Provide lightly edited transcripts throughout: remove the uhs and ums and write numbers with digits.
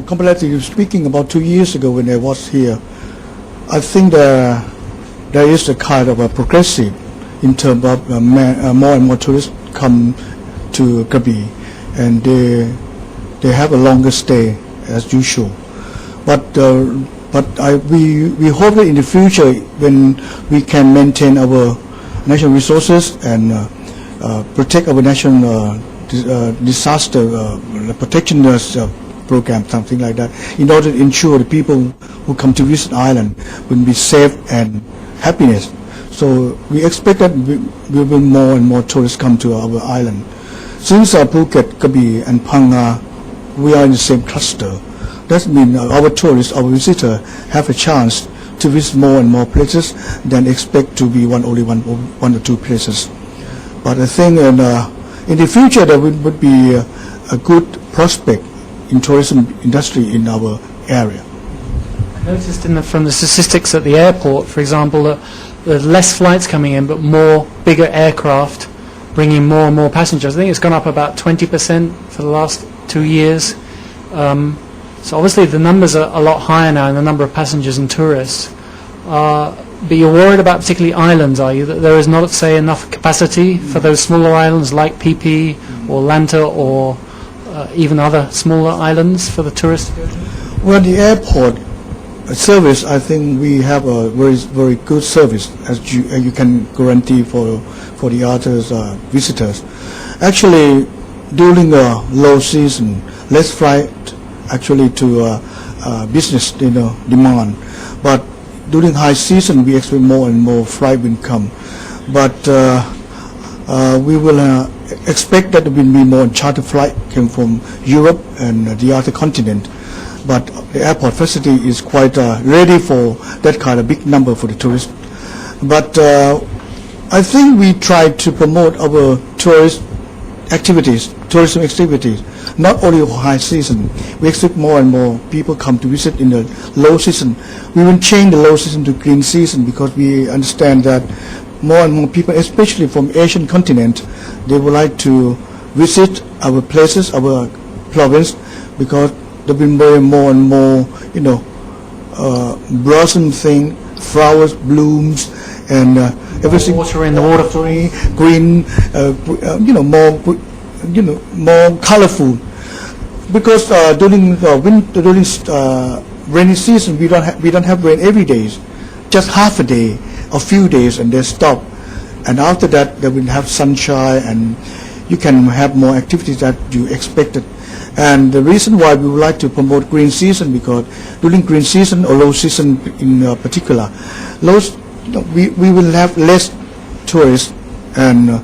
comparatively speaking, about 2 years ago when I was here, I think there is a kind of a progressive in terms of more and more tourists come to Krabi, and they have a longer stay as usual. But we hope that in the future, when we can maintain our national resources and protect our national disaster protection program, something like that, in order to ensure the people who come to visit island will be safe and happiness. So we expect that we will more and more tourists come to our island. Since Phuket, Krabi and Phang we are in the same cluster. That means our tourists, our visitors have a chance to visit more and more places than expect to be only one or two places. But I think in the future there would be a good prospect in tourism industry in our area. I noticed from the statistics at the airport, for example, that there's less flights coming in, but more bigger aircraft bringing more and more passengers. I think it's gone up about 20% for the last 2 years. So obviously the numbers are a lot higher now in the number of passengers and tourists. But you're worried about particularly islands, are you? That there is not, say, enough capacity for those smaller islands like PP or Lanta or even other smaller islands for the tourists to go to? Well, the airport service, I think we have a very good service, as you can guarantee for the other visitors. Actually, during the low season, less flight actually to business demand, but during high season we expect more and more flight will come. But we will expect that there will be more charter flight came from Europe and the other continent. But the airport facility is quite ready for that kind of big number for the tourists. But I think we try to promote our tourism activities, not only for high season. We expect more and more people come to visit in the low season. We will change the low season to green season because we understand that more and more people, especially from Asian continent, they would like to visit our places, our province, because there will be more and more, blossom thing, flowers, blooms, and everything. Water in the water, green, more colorful. Because during winter, during rainy season, we don't have rain every day, just half a day, a few days, and they stop. And after that, they will have sunshine, and you can have more activities that you expected. And the reason why we would like to promote green season, because during green season or low season in particular, we will have less tourists and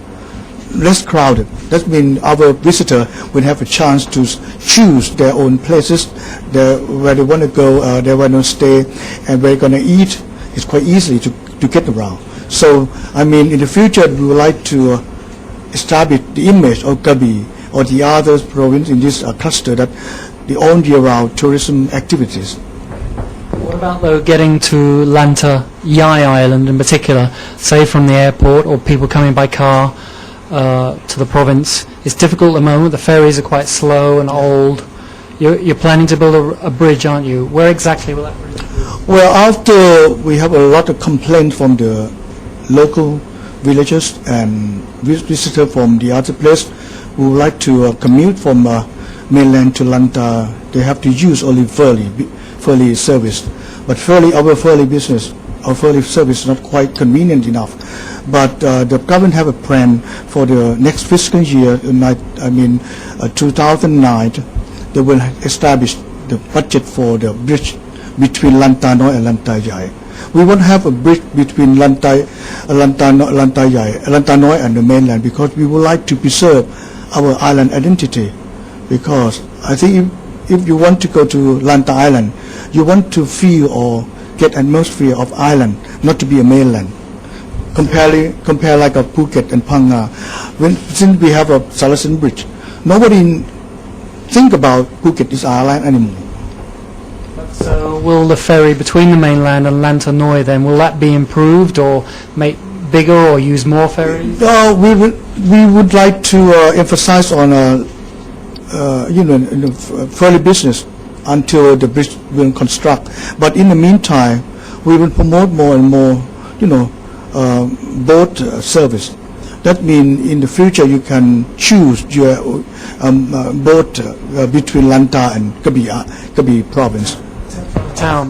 less crowded. That means our visitor will have a chance to choose their own places, where they want to go, they want to stay, and where they're going to eat. It's quite easy to get around. So, I mean, in the future, we would like to establish the image of Krabi or the other province in this cluster that the all year-round tourism activities. What about though getting to Lanta Yai Island in particular, say from the airport or people coming by car to the province? It's difficult at the moment. The ferries are quite slow and old. You're planning to build a bridge, aren't you? Where exactly will that bridge be? Well, after we have a lot of complaints from the local villagers and visitors from the other place who would like to commute from mainland to Lanta, they have to use only ferry service. But our ferry business, our ferry service is not quite convenient enough. But the government have a plan for the next fiscal year, 2009, they will establish the budget for the bridge between Lanta Noi and Lanta Yai. We won't have a bridge between Lanta Noi and the mainland because we would like to preserve our island identity. Because I think if you want to go to Lanta Island, you want to feel or get atmosphere of island, not to be a mainland. Compare like a Phuket and Phang. Since we have a Salasin Bridge, nobody think about Phuket is island anymore. So will the ferry between the mainland and Lanta Noi then, will that be improved or made bigger or use more ferries? We would like to emphasize on ferry business until the bridge will construct. But in the meantime, we will promote more and more, boat service. That means in the future you can choose your boat between Lanta and Krabi province. Town.